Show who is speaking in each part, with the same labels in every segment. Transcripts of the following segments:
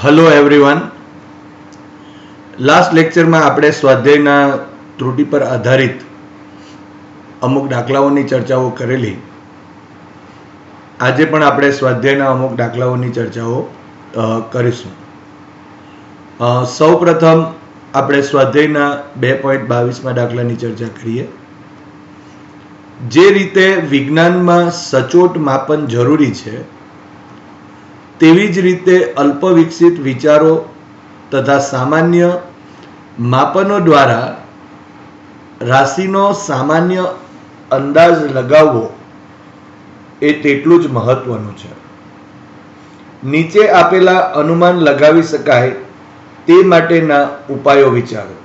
Speaker 1: Hello everyone. Last લેક્ચરમાં આપણે સ્વાધ્યાયના ત્રુટિ પર આધારિત અમુક દાખલાઓની ચર્ચાઓ કરેલી. આજે પણ આપણે સ્વાધ્યાયના અમુક દાખલાઓની ચર્ચાઓ કરીશું. સૌ પ્રથમ આપણે સ્વાધ્યાયના 2.22માં દાખલાની ચર્ચા કરીએ. જે રીતે વિજ્ઞાનમાં સચોટ માપન જરૂરી છે, તેવી જ રીતે અલ્પ વિકસિત વિચારો તથા સામાન્ય માપનો દ્વારા રાશિનો સામાન્ય અંદાજ લગાવવો એ તેટલું જ મહત્વનું છે. નીચે આપેલા અનુમાન લગાવી શકાય તે માટેના ઉપાયો વિચારો.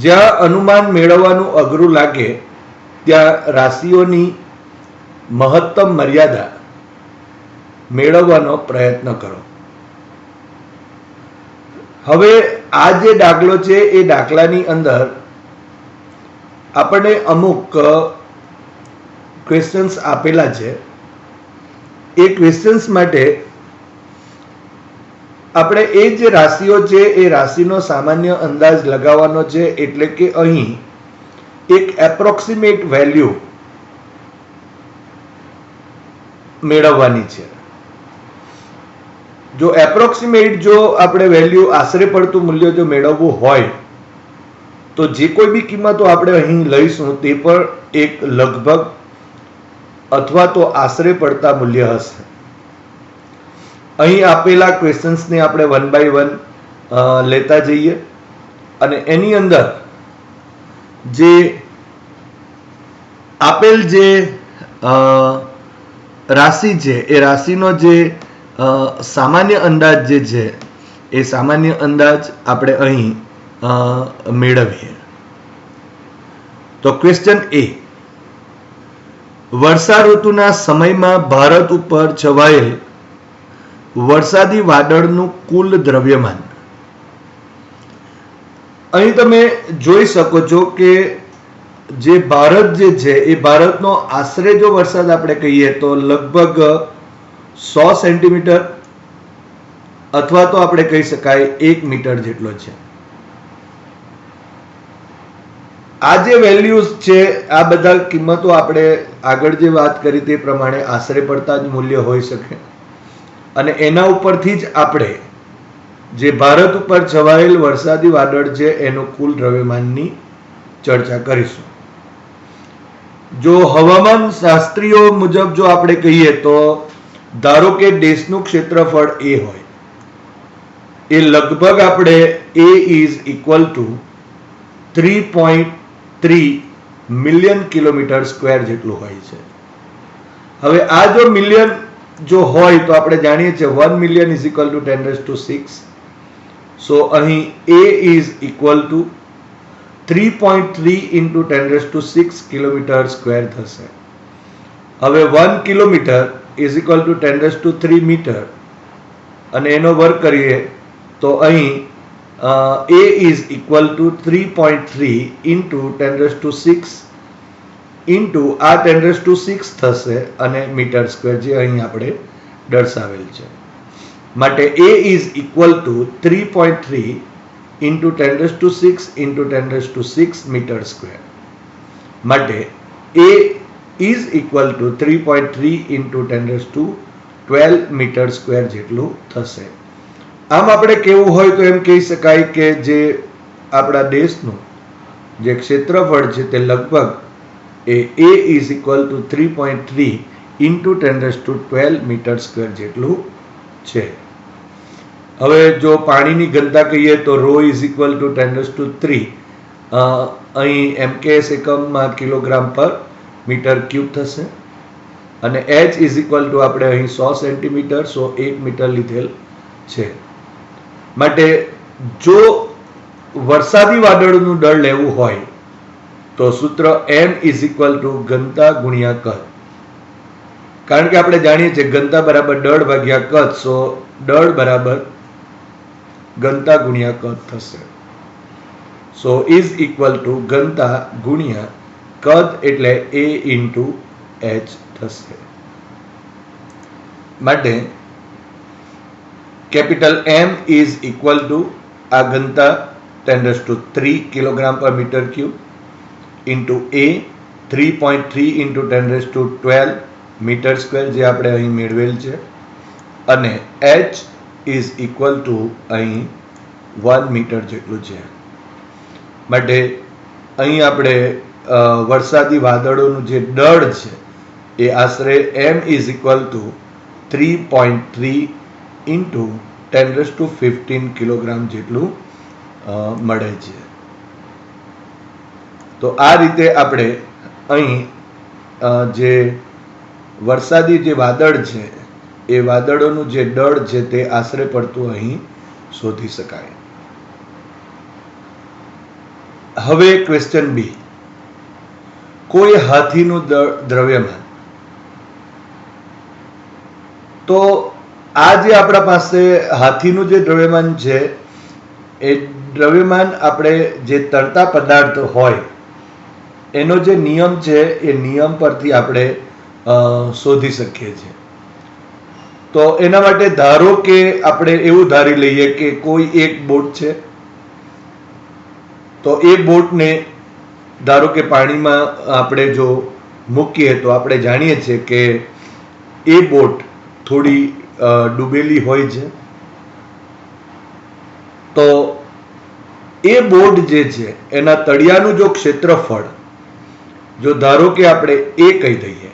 Speaker 1: જ્યાં અનુમાન મેળવવાનું અઘરું લાગે ત્યાં રાશિઓની મહત્તમ મર્યાદા મેળવવાનો પ્રયત્ન કરો. હવે આ જે દાખલો છે એ દાખલાની અંદર આપણને અમુક ક્વેશ્ચન્સ આપેલા છે. એ ક્વેશ્ચન્સ માટે આપણે એ જે રાશિઓ છે એ રાશિનો સામાન્ય અંદાજ લગાવવાનો છે. એટલે કે અહીં એક એપ્રોક્સિમેટ વેલ્યુ મેળવવાની છે. જો એપ્રોક્સિમેટ જો આપણે વેલ્યુ આશરે પડતું મૂલ્ય જો મેળવવું હોય તો જે કોઈ બી કિંમતો આપણે અહીં લઈશું તે પણ એક લગભગ અથવા તો આશરે પડતા મૂલ્ય હશે. અહીં આપેલા ક્વેશ્ચન્સને આપણે વન બાય વન લેતા જઈએ અને એની અંદર જે આપેલ જે રાશિ છે એ રાશિનો જે સામાન્ય અંદાજ જે છે એ સામાન્ય અંદાજ આપણે અહીં મેળવીએ. તો ક્વેશ્ચન એ, વર્ષા ઋતુના સમયમાં ભારત ઉપર છવાયેલ વરસાદી વાદળનું કુલ દ્રવ્યમાન. અહીં તમે જોઈ શકો છો કે જે ભારત જે છે એ ભારતનો આશરે જો વરસાદ આપણે કહીએ તો લગભગ 100 સેન્ટીમીટર અથવા તો આપણે કહી શકાય 1 મીટર જેટલો છે. આ જે વેલ્યુઝ છે આ બધા કિંમતો આપણે આગળ જે વાત કરી તે પ્રમાણે આશરે પડતા જ મૂલ્ય હોઈ શકે અને એના ઉપરથી જ આપણે જે ભારત ઉપર છવાયેલ વરસાદી વાદળ છે એનું કુલ દ્રવ્યમાનની ચર્ચા કરીશું. જો હવામાન શાસ્ત્રીઓ મુજબ જો આપણે કહીએ તો ધારો કે દેશનું ક્ષેત્રફળ એ હોય એ લગભગ આપણે A is equal to 3.3 million kilometre square જેટલું હોય છે. હવે આ જો મિલિયન જો હોય તો આપણે જાણીએ છીએ 1 million is equal to 10⁶. So અહીં A is equal to 3.3 into 10⁶ kilometre square થશે. હવે 1 kilometre is equal to 10⁻³ metre અને એનો વર્ગ કરીએ તો અહીં A is equal to 3.3 into 10⁶ into આ 10⁶ થશે અને મીટર સ્ક્વેર જે અહીં આપણે દર્શાવેલ છે. માટે A is equal to 3.3 into 10⁶ into 10⁶ metre square. માટે A is equal to 3.3 into 10⁻12 metre square જેટલું થશે. આમ આપણે કહેવું હોય તો એમ કહી શકાય કે જે આપણા દેશનું જે ક્ષેત્રફળ છે તે લગભગ એ A is equal to 3.3 into 10⁻12 metre square જેટલું છે. હવે જો પાણીની ઘનતા કહીએ તો ρ ઇઝ ઇક્વલ ટુ 10⁻³ અહીં MKS એકમમાં કિલોગ્રામ પર મીટર ક્યુબ થશે અને H ઇઝ ઇક્વલ ટુ આપણે અહીં 100 સેન્ટીમીટર 1 મીટર લીધેલ છે. માટે જો વરસાદી વાદળનું દળ લેવું હોય તો સૂત્ર M ઇઝ ઇક્વલ ટુ ઘનતા ગુણ્યા કદ. કારણ કે આપણે જાણીએ છીએ ઘનતા બરાબર દળ ભાગ્યા કદ. સો દળ બરાબર ઘનતા ગુણ્યા કદ થશે. સો ઇઝ ઇક્વલ ટુ ઘનતા ગુણ્યા કદ એટલે A ઇન્ટુ H થશે. માટે capital M is equal to આ ઘનતા 10⁻³ કિલોગ્રામ પર metre cube into A 3.3 into 10⁻12 metre square જે આપણે અહીં મેળવેલ છે, અને H ઇઝ ઇક્વલ ટુ અહીં 1 મીટર જેટલું છે. માટે અહીં આપણે વરસાદી વાદળોનું જે દળ છે એ આશરે M is equal to 3.3 into 10⁻15 kilogram જેટલું મળે છે. તો આ રીતે આપણે અહીં જે વરસાદી જે વાદળ છે એ વાદળોનું જે દળ છે તે આશરે પડતું અહીં શોધી શકાય. હવે ક્વેશ્ચન બી, કોઈ હાથીનું દ્રવ્યમાન. તો આ જે આપણા પાસે હાથીનું જે દ્રવ્યમાન છે એ દ્રવ્યમાન આપણે જે તરતા પદાર્થ હોય એનો જે નિયમ છે એ નિયમ પરથી આપણે શોધી શકીએ છીએ. તો એના માટે ધારો કે આપણે એવું ધારી લઈએ કે કોઈ એક બોટ છે, તો એ બોટને ધારો કે પાણીમાં આપણે જો મૂકીએ તો આપણે જાણીએ છીએ કે એ બોટ થોડી ડૂબેલી હોય છે. તો એ બોટ જે છે એના તળિયાનું જો ક્ષેત્રફળ જો ધારો કે આપણે એ કહી દઈએ,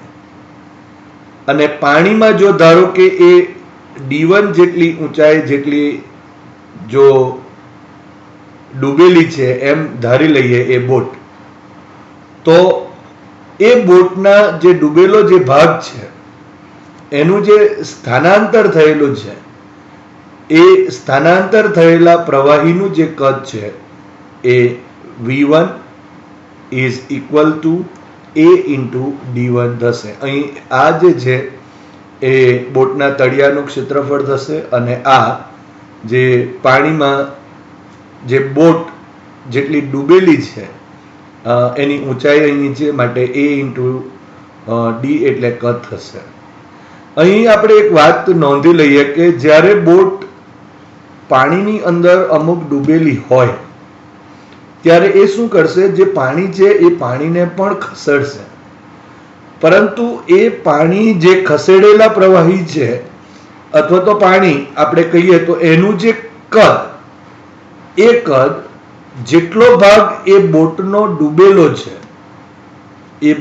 Speaker 1: અને પાણીમાં જો ધારો કે એ D1 જેટલી ઊંચાઈ જેટલી જો ડૂબેલી છે એમ ધારી લઈએ એ બોટ, તો એ બોટના જે ડૂબેલો જે ભાગ છે એનું જે સ્થાનાંતર થયેલું છે એ સ્થાનાંતર થયેલા પ્રવાહીનું જે કદ છે એ V1 is equal two A into D1 થશે. અહીં આ જે છે એ બોટના તળિયાનું ક્ષેત્રફળ થશે, અને આ જે પાણીમાં જે બોટ જેટલી ડૂબેલી છે એની ઊંચાઈ અહીં છે, માટે A ઇન્ટુ D એટલે કદ થશે. અહીં આપણે એક વાત નોંધી લઈએ કે જ્યારે બોટ પાણીની અંદર અમુક ડૂબેલી હોય ત્યારે એ શું કરશે, જે પાણી છે એ પાણીને પણ ખસેડશે, પરંતુ એ પાણી જે ખસેડેલા પ્રવાહી છે અથવા તો પાણી આપણે કહીએ તો એનું જે કદ, એ કદ જેટલો ભાગ એ બોટનો ડૂબેલો છે એ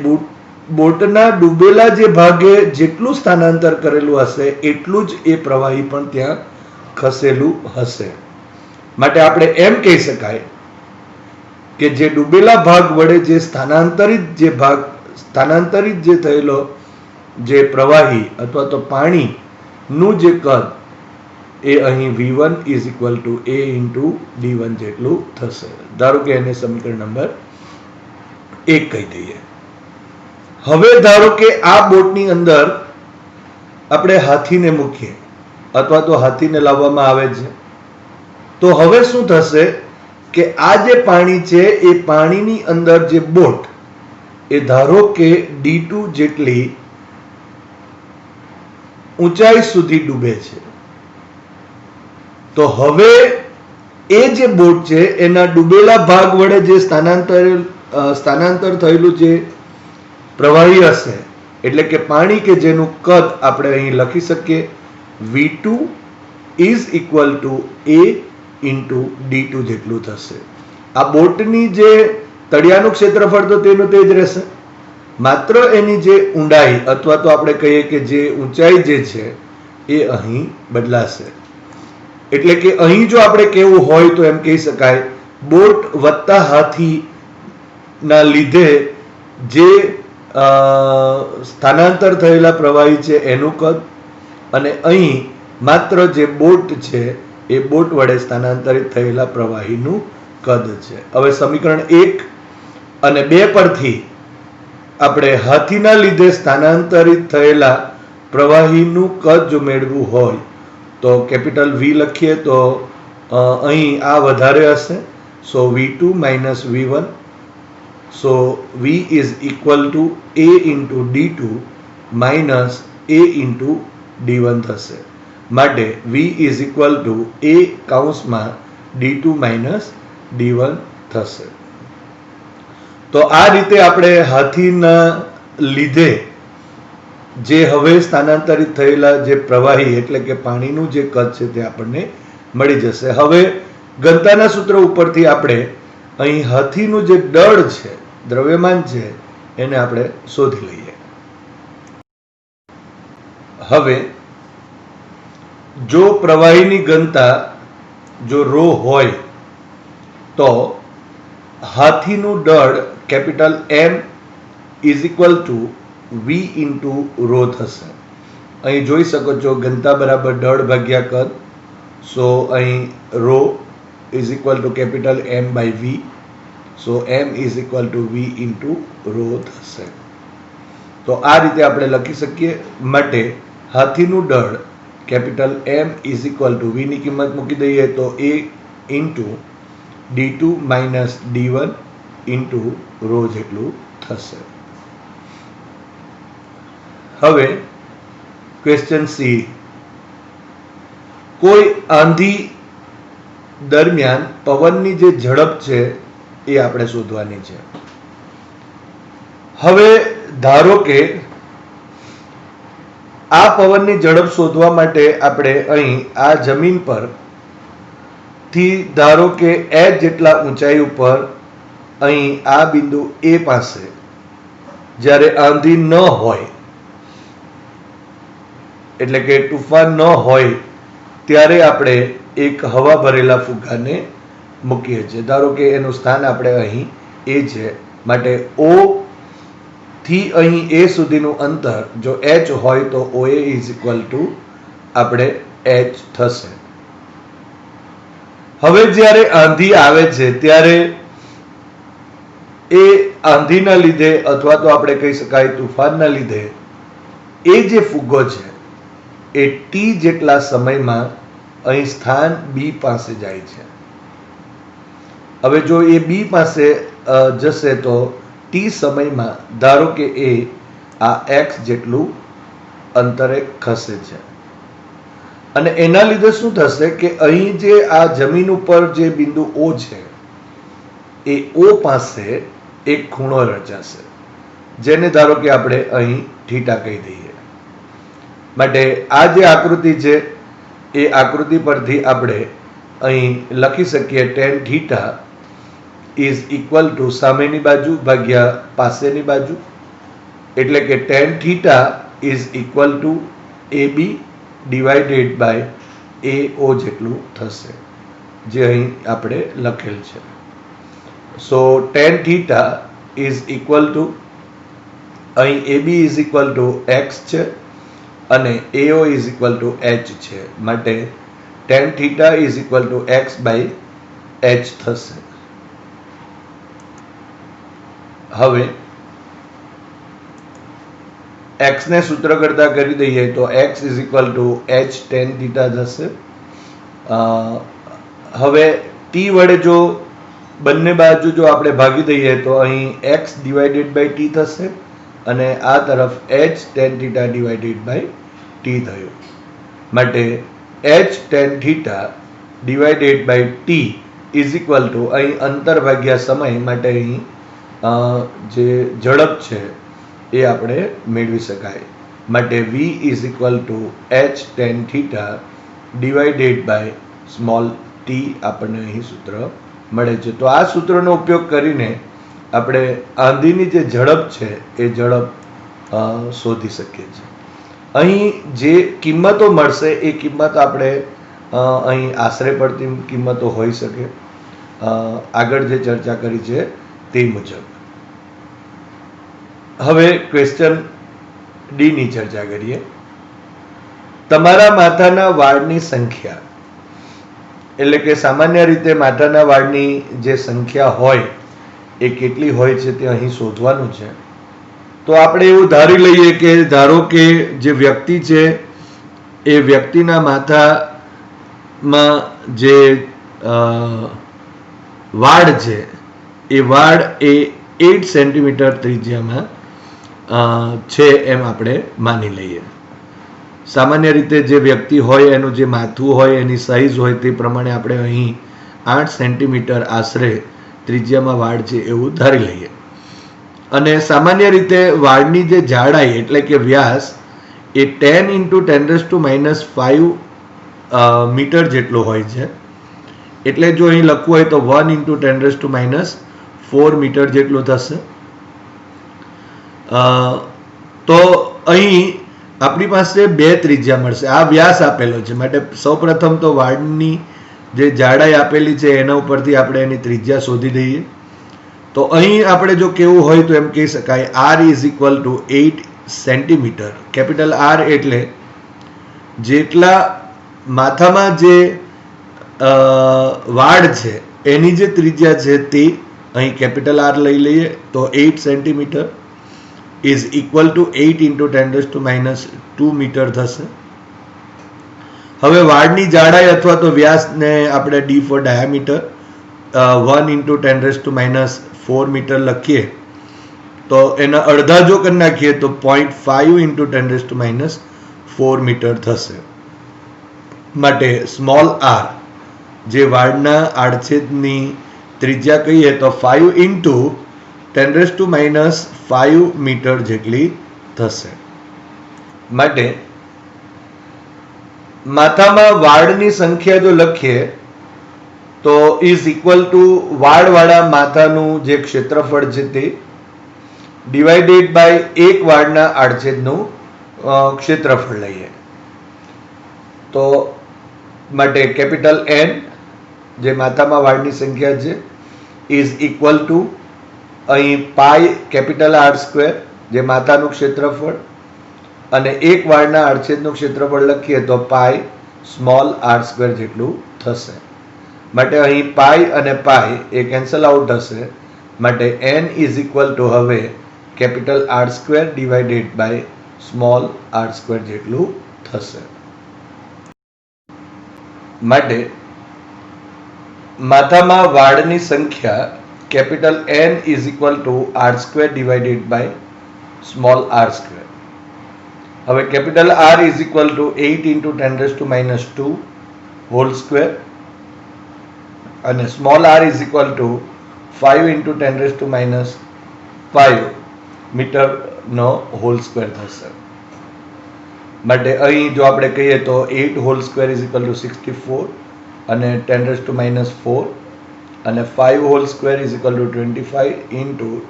Speaker 1: બોટના ડૂબેલા જે ભાગે જેટલું સ્થાનાંતર કરેલું હશે એટલું જ એ પ્રવાહી પણ ત્યાં ખસેલું હશે. માટે આપણે એમ કહી શકાય કે જે ડૂબેલા ભાગ વડે જે સ્થાનાંતરિત જે થયેલો જે પ્રવાહી અથવા તો પાણીનું જે કદ એ અહીં V1 is equal two A into D1 જેટલું થશે. ધારો કે એને સમીકરણ નંબર 1 કહી દઈએ. હવે ધારો કે આ બોટની અંદર આપણે હાથીને મૂકીએ અથવા તો હાથીને લાવવામાં આવે છે, તો હવે શું થશે કે આ જે પાણી છે એ પાણીની અંદર જે બોટ એ ધારો કે D2 જેટલી ઊંચાઈ સુધી ડૂબે છે. તો હવે એ જે બોટ છે એના ડૂબેલા ભાગ વડે જે સ્થાનાંતર થયેલું જે પ્રવાહી હશે, એટલે કે પાણી કે જેનું કદ આપણે અહીં લખી શકીએ V2 is equal two A into D2 જેટલું થશે. આ બોટની જે તળિયાનું ક્ષેત્રફળ તો તેનું તે જ રહેશે, માત્ર એની જે ઊંડાઈ અથવા તો આપણે કહીએ કે જે ઊંચાઈ જે છે એ અહીં બદલાશે. એટલે કે અહીં જો આપણે કહેવું હોય તો એમ કહી શકાય બોટ વત્તા હાથીના લીધે જે સ્થાનાંતર થયેલા પ્રવાહી છે એનું કદ, અને અહીં માત્ર જે બોટ છે એ બોટ વડે સ્થાનાંતરિત થયેલા પ્રવાહીનું કદ છે. હવે સમીકરણ 1 અને 2 પરથી આપણે હાથીના લીધે સ્થાનાંતરિત થયેલા પ્રવાહીનું કદ જો મેળવવું હોય તો કેપિટલ V લખીએ તો અહીં આ વધારે હશે, સો V2 minus V1, so V is equal two A into D2 minus A into D1 થશે. માટે v is equal two a કૌંસમાં d2 માઇનસ d1 થશે. તો આ રીતે આપણે હાથીના લીધે જે હવે સ્થાનાંતરિત થયેલા જે પ્રવાહી એટલે કે પાણીનું જે કદ છે તે આપણને મળી જશે. હવે ઘનતાના સૂત્ર ઉપરથી આપણે અહીં હાથીનું જે દળ છે, દ્રવ્યમાન છે, એને આપણે શોધી લઈએ. હવે જો પ્રવાહીની ઘનતા જો ρ હોય તો હાથીનું દળ capital M is equal to v into ρ થશે. અહીં જોઈ શકો છો ઘનતા બરાબર દળ ભાગ્યા કદ. સો અહીં ρ is equal to capital M by v. So M is equal to v into ρ થશે. તો આ રીતે આપણે લખી શકીએ. માટે હાથીનું દળ capital M is equal to v ની કિંમત મૂકી દઈએ તો a into d2 minus d1 into ρ જેટલું થશે. હવે ક્વેશ્ચન સી, કોઈ આંધી દરમિયાન પવનની જે ઝડપ છે એ આપણે શોધવાની છે. હવે ધારો કે આ પવનની ઝડપ શોધવા માટે આપણે અહીં આ જમીન પર થી ધારો કે h જેટલા ઊંચાઈ ઉપર અહીં આ બિંદુ A પાસે જ્યારે આંધી ન હોય એટલે કે તુફાન ન હોય ત્યારે આપણે એક હવા ભરેલા ફુગ્ગાને મૂકીએ છીએ. ધારો કે એનું સ્થાન આપણે અહીં A છે. માટે O થી અહીં A સુધીનું અંતર જો h હોય તો OA ઇઝ ઇક્વલ ટુ આપણે h થશે. હવે જ્યારે આંધી આવે છે ત્યારે એ આંધીના લીધે અથવા તો આપણે કહી શકાય તુફાનના લીધે એ જે ફુગ્ગો છે એ t જેટલા સમયમાં અહીં સ્થાન B પાસે જાય છે. હવે જો એ B પાસે જશે તો t સમયમાં ધારો કે એ આ x જેટલું અંતરે ખસે છે. અને એના લીધે શું થશે કે અહીં જે આ જમીન ઉપર જે બિંદુ O છે એ O પાસે એક ખૂણો રચાશે જેને ધારો કે આપણે અહીં થીટા કહી દઈએ. માટે આ જે આકૃતિ છે એ આકૃતિ પરથી આપણે અહીં લખી શકીએ tan theta is equal to સામેની બાજુ ભાગ્યા પાસેની બાજુ. એટલે કે tan theta is equal to AB divided by AO જેટલું થશે, જે અહીં આપણે લખેલ છે. So tan theta is equal to અહીં AB is equal to x છે અને AO is equal to h છે. માટે tan theta is equal to x by h થશે. હવે x ને સૂત્ર કરતા કરી દઈએ તો x is equal to h tan theta થશે. હવે t વડે જો બંને બાજુ જો આપણે ભાગી દઈએ તો અહીં x ડિવાઇડેડ બાય t થશે અને આ તરફ h tan theta divided by t થયું. માટે h tan theta divided by t is equal to અહીં અંતર ભાગ્યા સમય માટે અહીં જે ઝડપ છે એ આપણે મેળવી શકાય. માટે v is equal to h tan theta divided by small t આપણને અહીં સૂત્ર મળે છે. તો આ સૂત્રનો ઉપયોગ કરીને આપણે આંધીની જે ઝડપ છે એ ઝડપ શોધી શકીએ છીએ. અહીં જે કિંમતો મળશે એ કિંમત આપણે અહીં આશરે પડતી કિંમતો હોઈ શકે, આગળ જે ચર્ચા કરી છે તે મુજબ. હવે ક્વેશ્ચન ડી ની ચર્ચા કરીએ. તમારા માથાના વાળની સંખ્યા એટલે કે સામાન્ય રીતે માથાના વાળની જે સંખ્યા હોય એ કેટલી હોય છે તે અહીં શોધવાનું છે. તો આપણે એવું ધારી લઈએ કે ધારો કે જે વ્યક્તિ છે એ વ્યક્તિના માથામાં જે વાળ છે એ વાળ એ 8 સેન્ટીમીટર ત્રિજ્યામાં છે એમ આપણે માની લઈએ. સામાન્ય રીતે જે વ્યક્તિ હોય એનું જે માથું હોય એની સાઈઝ હોય તે પ્રમાણે આપણે અહીં 8 સેન્ટીમીટર આશરે ત્રિજ્યામાં વાળ છે એવું ધારી લઈએ. અને સામાન્ય રીતે વાળની જે જાડાઈ એટલે કે વ્યાસ એ 10 × 10⁻5 મીટર જેટલો હોય છે. એટલે જો અહીં લખવું હોય તો 1 × 10⁻4 મીટર જેટલો થશે. તો અહીં આપણી પાસે બે ત્રિજ્યા મળશે. આ વ્યાસ આપેલો છે માટે સૌપ્રથમ તો વાળની જે જાડાઈ આપેલી છે એના ઉપરથી આપણે એની ત્રિજ્યા શોધી દઈએ. તો અહીં આપણે જો કેવું હોય તો એમ કહી શકાય r = 8 સેન્ટીમીટર. કેપિટલ R એટલે જેટલા માથામાં જે વાળ છે એની જે ત્રિજ્યા છે તે અહીં કેપિટલ R લઈ લઈએ તો 8 centimetre is equal to 8 × 10⁻2 metre થશે. હવે વાળની જાડાઈ અથવા તો વ્યાસને આપણે D for diameter 1 × 10⁻4 મીટર લખીએ તો એના અડધા જો કરી નાખીએ તો 0.5 × 10⁻4 મીટર થશે. માટે સ્મોલ r જે વાળના આડછેદની ત્રિજ્યા કહીએ તો 5 × 10⁻5 મીટર જેટલી થશે. માટે માથામાં વાળની સંખ્યા જો લખીએ તો ઇઝ ઇક્વલ ટુ વાળવાળા માથાનું જે ક્ષેત્રફળ છે તે ડિવાઇડેડ બાય એક વાળના આડછેદનું ક્ષેત્રફળ લઈએ. તો માટે કેપિટલ N જે માથામાં વાળની સંખ્યા છે ઇઝ ઇક્વલ ટુ અહીં પાઈ કેપિટલ R² જે માથાનું ક્ષેત્રફળ અને એક વાળના આડછેદનું ક્ષેત્રફળ લખીએ તો પાઈ સ્મોલ r² જેટલું થશે. માટે અહીં પાઈ અને પાઈ એ કેન્સલ આઉટ થશે. માટે N ઇઝ ઇક્વલ ટુ હવે capital R² divided by small r² જેટલું થશે. માટે માથામાં વાળની સંખ્યા capital N is equal to R² divided by small r². હવે capital R is equal to 8 × 10⁻2 whole square અને small r is equal to 5 × 10⁻5 મીટરનો હોલ સ્ક્વેર થશે. માટે અહીં જો આપણે કહીએ તો 8 whole square is equal two 64 અને 10⁻4 અને 5 whole square is equal two 25 ×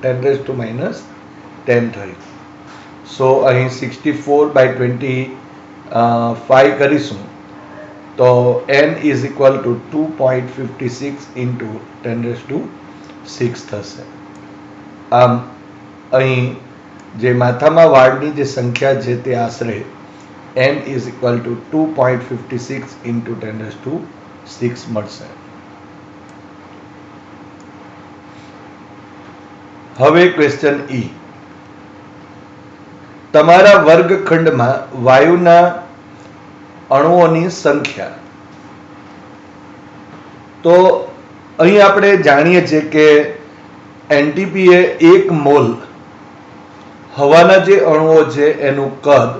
Speaker 1: 10⁻10 થઈ. સો અહીં 64/25 કરીશું તો N ઇઝ ઇક્વલ ટુ 2.56 × 10⁶ થશે. આમ અહીં જે માથામાં વાળની જે સંખ્યા છે તે આશરે N ઇઝ ઇક્વલ ટુ 2.56 × 10⁶ મળશે. હવે ક્વેશ્ચન E. તમારા વર્ગખંડમાં વાયુના અણુઓની સંખ્યા. તો અહીં આપણે જાણીએ છીએ કે NTP એ 1 મોલ હવાના જે અણુઓ છે એનું કદ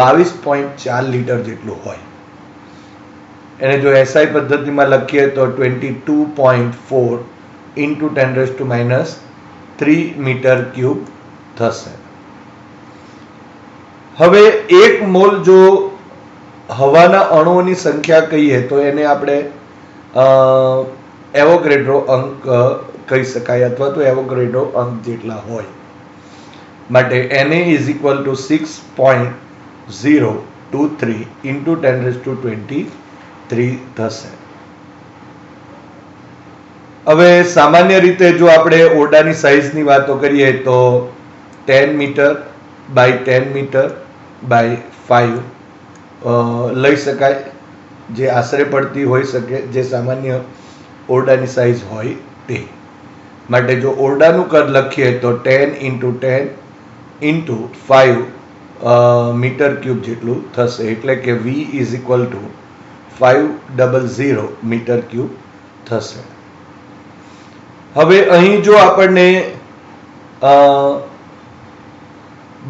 Speaker 1: 22.4 લીટર જેટલું હોય. એને જો SI પદ્ધતિમાં લખીએ તો 22.4 × 10⁻³ મીટર ક્યુબ થશે. હવે 1 મોલ જો હવાના અણુઓની સંખ્યા કહીએ તો એને આપણે એવોગેડ્રો અંક કહી શકાય અથવા તો એવોગેડ્રો અંક જેટલા હોય. માટે Na ઇઝ ઇક્વલ ટુ 6.023 × 10⁻23 થશે. હવે સામાન્ય રીતે જો આપણે ઓરડાની સાઇઝની વાતો કરીએ તો 10 મીટર બાય 10 મીટર બાય 5 લઈ શકાય, જે આશરે પડતી હોઈ શકે, જે સામાન્ય ઓરડાની સાઇઝ હોય તે. માટે જો ઓરડાનું કદ લખીએ તો 10 × 10 × 5 મીટર ક્યુબ જેટલું થશે. એટલે કે V is equal to 500 metre cube થશે. હવે અહીં જો આપણને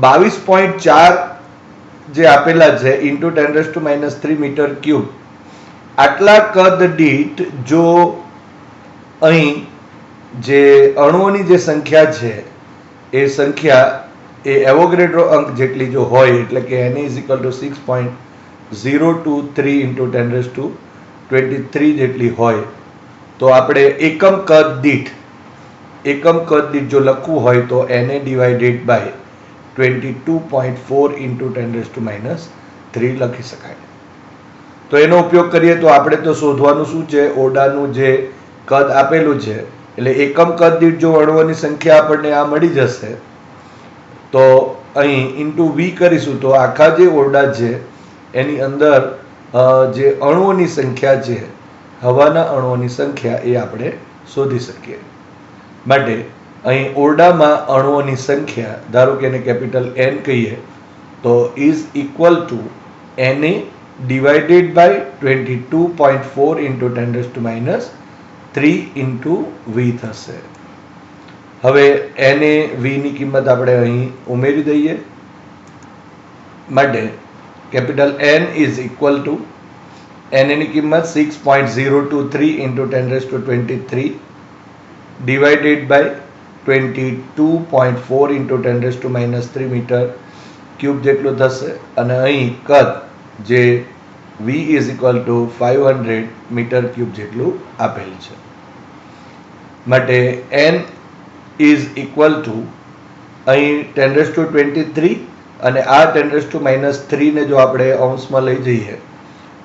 Speaker 1: 22.4 જે આપેલા છે ઇન્ટુ 10⁻³ મીટર ક્યુબ, આટલા કદ દીઠ જો અહીં જે અણુઓની જે સંખ્યા છે એ સંખ્યા એ એવોગેડ્રો અંક જેટલી જો હોય, એટલે કે Na = 6.023 × 10⁻23 જેટલી હોય, તો આપણે એકમ કદ દીઠ જો લખવું હોય તો Na / 22.4 × 10⁻³ લખી શકાય. તો એનો ઉપયોગ કરીએ તો આપણે તો શોધવાનું શું છે, ઓરડાનું જે કદ આપેલું છે, એટલે એકમ કદ દીઠ જો અણુઓની સંખ્યા આપણને આ મળી જશે, તો અહીં ઇન્ટુ વી કરીશું તો આખા જે ઓરડા છે એની અંદર જે અણુઓની સંખ્યા છે, હવાના અણુઓની સંખ્યા, એ આપણે શોધી શકીએ. માટે અહીં ઓરડામાં અણુઓની સંખ્યા, ધારો કે એને કેપિટલ N કહીએ, તો is equal two Na / 22.4 × 10⁻³ × V થશે. હવે Na V ની કિંમત આપણે અહીં ઉમેરી દઈએ. માટે capital N is equal two Na ની કિંમત 6.023 × 10⁻23 ડિવાઇડેડ બાય 22.4 × 10⁻³ મીટર ક્યુબ જેટલું થશે. અને અહીં કદ જે V = 500 મીટર ક્યુબ જેટલું આપેલ છે. માટે N ઇઝ ઇક્વલ ટુ અહીં 10⁻23 અને આ 10⁻³ ને જો આપણે અંશમાં લઈ જઈએ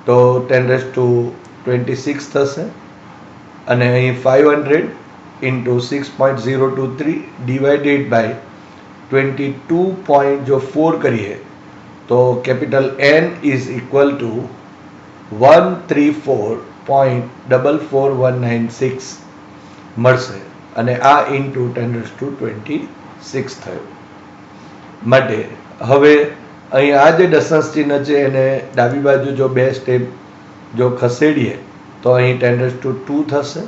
Speaker 1: તો 10⁻26 થશે. અને અહીં 500 × 6.023 ડિવાઇડેડ બાય 22.4 કરીએ તો capital N is equal two 134.44196 મળશે. અને આ ઇન્ટુ 10⁻26 થયું. માટે હવે અહીં આ જે દશાંશ ચિહ્ન છે એને ડાબી બાજુ જો 2 સ્ટેપ જો ખસેડીએ તો અહીં 10⁻² થશે.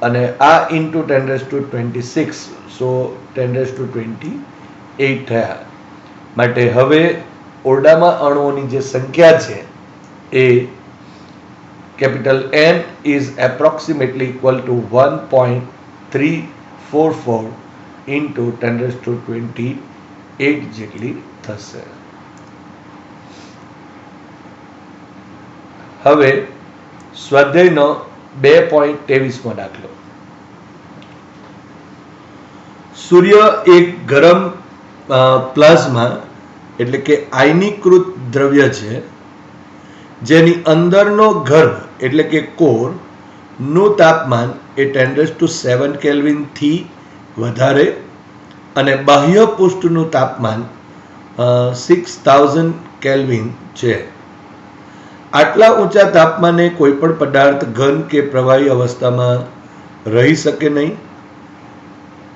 Speaker 1: અને આ ઇન્ટુ 10⁻26, સો 10⁻28 થયા. માટે હવે ઓરડામાં અણુઓની જે સંખ્યા છે એ capital N is approximately equal to 1.344 × 10⁻28 જેટલી થશે. હવે સ્વાધ્યાયનો 2.23મો દાખલો. સૂર્ય એક ગરમ પ્લાઝમા એટલે કે આયનીકૃત દ્રવ્ય છે, જેની અંદરનો ગર્ભ એટલે કે કોર નું તાપમાન એ 10⁻7 કેલ્વિનથી વધારે અને બાહ્ય પૃષ્ઠનું તાપમાન 6000 કેલ્વિન છે. આટલા ઊંચા તાપમાને કોઈ પણ પદાર્થ ઘન કે પ્રવાહી અવસ્થામાં રહી શકે નહીં.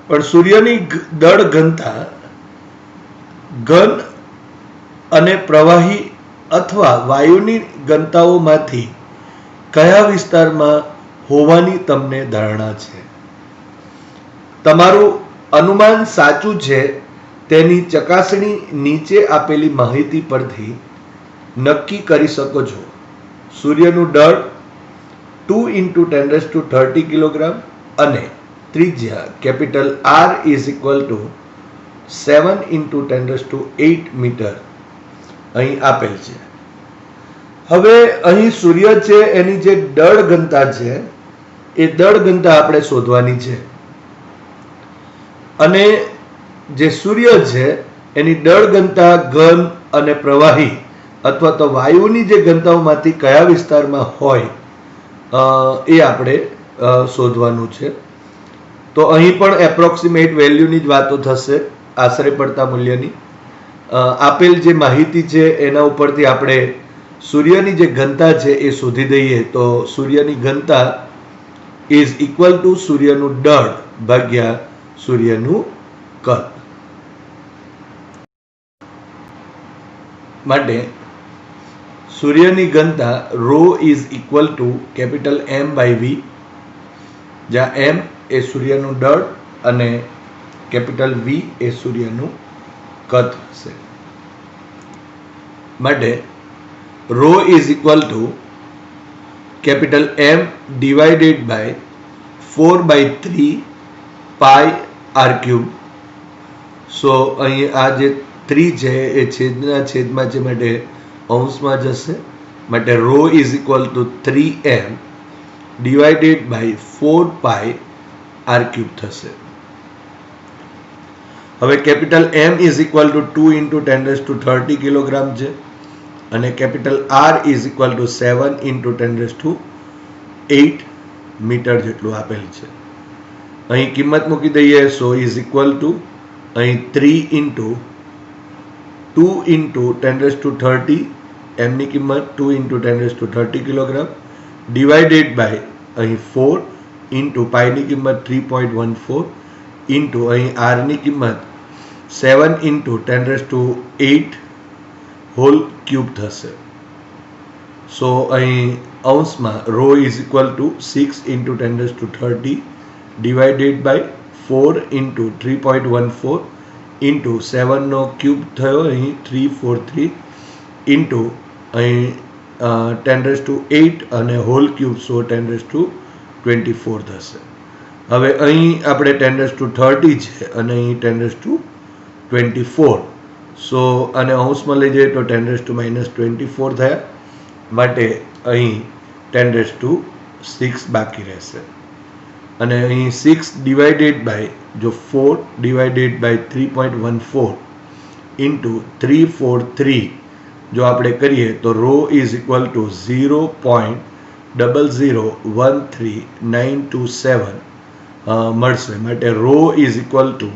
Speaker 1: પણ સૂર્યની દળ ઘનતા ઘન અને પ્રવાહી અથવા વાયુની ઘનતાઓમાંથી કયા વિસ્તારમાં હોવાની તમને ધારણા છે? તમારું અનુમાન સાચું છે તેની ચકાસણી નીચે આપેલી માહિતી પરથી નક્કી કરી શકો છો. સૂર્યનું દળ 2 × 10⁻30 કિલોગ્રામ અને ત્રિજ્યા capital R is equal to 7 × 10⁸ metre અહીં આપેલ છે. હવે અહીં સૂર્ય છે એની જે દળ ઘનતા છે એ દળ ઘનતા આપણે શોધવાની છે. અને જે સૂર્ય છે એની દળ ઘનતા ઘન અને પ્રવાહી અથવા તો વાયુની જે ઘનતાઓમાંથી કયા વિસ્તારમાં હોય એ આપણે શોધવાનું છે. તો અહીં પણ એપ્રોક્સિમેટ વેલ્યુની જ વાતો થશે, આશરે પડતા મૂલ્યની. આપેલ જે માહિતી છે એના ઉપરથી આપણે સૂર્યની જે ઘનતા છે એ શોધી દઈએ તો સૂર્યની ઘનતા ઇઝ ઇક્વલ ટુ સૂર્યનું દળ ભાગ્યા સૂર્યનું કદ. માટે સૂર્યની ઘનતા ρ is equal to capital M/V, જ્યાં M એ સૂર્યનું દળ અને કેપિટલ V એ સૂર્યનું કદ હશે. માટે rho is equal to capital M divided by 4/3 pi R cube. So અહીં આ જે 3 છે એ છેદના છેદમાં છે માટે અંશમાં જશે, માટે rho is equal to 3M divided by 4 pi R cube થશે. હવે capital M is equal to 2 into 10⁻30 kilogram છે અને capital R is equal to 7 into 10⁸8 metre જેટલું આપેલ છે. અહીં કિંમત મૂકી દઈએ. સો ઇઝ ઇક્વલ ટુ અહીં 3 ઇન્ટુ 2 ઇન્ટુ 10⁻30 એમની કિંમત 2 ઇન્ટુ 10⁻30 કિલોગ્રામ ડિવાઇડેડ બાય અહીં 4 ઇન્ટુ પાઈની કિંમત 3.14 ઇન્ટુ અહીં આરની કિંમત 7 ઇન્ટુ 10⁸8 હોલ ક્યુબ થશે. સો અહીં અંશમાં rho is equal to 6 into 10⁻30 divided by 4 into 3.14 into 7નો ક્યુબ થયો અહીં 343 ઇન્ટુ અહીં 10⁻8 અને હોલ ક્યુબ, સો 10⁻24 થશે. હવે અહીં આપણે 10⁻30 છે અને અહીં 10⁻24, સો અને અંશમાં લઈ જઈએ તો 10⁻−24 થયા, માટે અહીં 10⁻6 બાકી રહેશે. અને અહીં 6 ડિવાઇડેડ બાય જો 4 ડિવાઇડેડ બાય 3.14 ઇન્ટુ 343 જો આપણે કરીએ તો રો ઇઝ ઇક્વલ ટુ 0.0013927 મળશે. માટે રો ઇઝ ઇક્વલ ટુ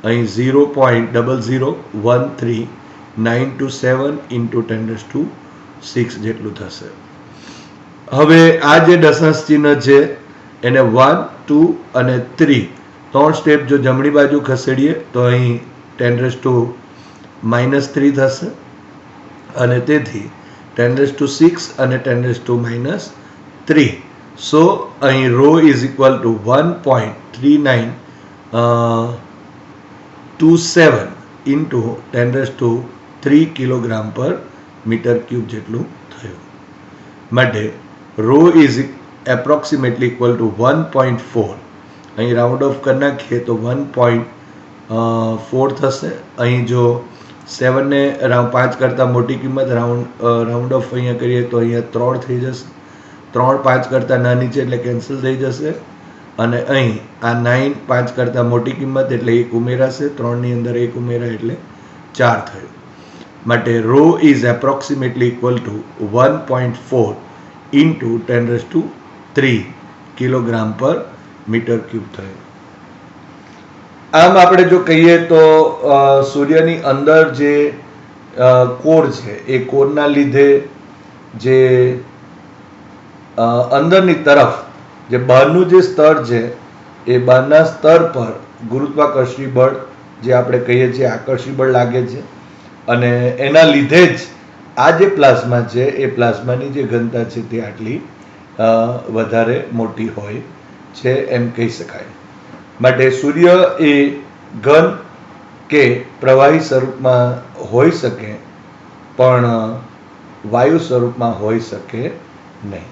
Speaker 1: અહીં 0.0013927 ઇન્ટુ 10⁻6 જેટલું થશે. હવે આ જે દશાંશ ચિહ્ન છે એને 1, 2 અને 3 ત્રણ સ્ટેપ જો જમણી બાજુ ખસેડીએ તો અહીં 10⁻³ થશે અને તેથી 10⁻6 અને 10⁻³ સો અહીં rho is equal to 1.3927 into 10⁻³ kilogram પર મીટર ક્યુબ જેટલું થયું. માટે rho is approximately equal to 1.4. અહીં રાઉન્ડ ઓફ કરી નાખીએ તો 1.4 થશે. અહીં જો 7 ને 5 કરતાં મોટી કિંમત રાઉન્ડ ઓફ અહીંયા કરીએ તો અહીંયા 3 થઈ જશે. 3 5 કરતાં નાની છે એટલે કેન્સલ થઈ જશે. અને અહીં આ 9 5 કરતાં મોટી કિંમત એટલે 1 ઉમેરાશે. 3ની અંદર 1 ઉમેરા એટલે 4 થયું. માટે rho is approximately equal to 1.4 into 10⁻³ kilogram પર મીટર ક્યુબ થયું. આમ આપણે જો કહીએ તો સૂર્યની અંદર જે કોર છે એ કોરના લીધે જે અંદરની તરફ જે બહારનું જે સ્તર છે એ બહારના સ્તર પર ગુરુત્વાકર્ષી બળ જે આપણે કહીએ છીએ આકર્ષી બળ લાગે છે અને એના લીધે જ આ જે પ્લાઝ્મા છે એ પ્લાઝ્માની જે ઘનતા છે તે આટલી વધારે મોટી હોય છે એમ કહી શકાય. માટે સૂર્ય એ ઘન કે પ્રવાહી સ્વરૂપમાં હોઈ શકે પણ વાયુ સ્વરૂપમાં હોઈ શકે નહીં.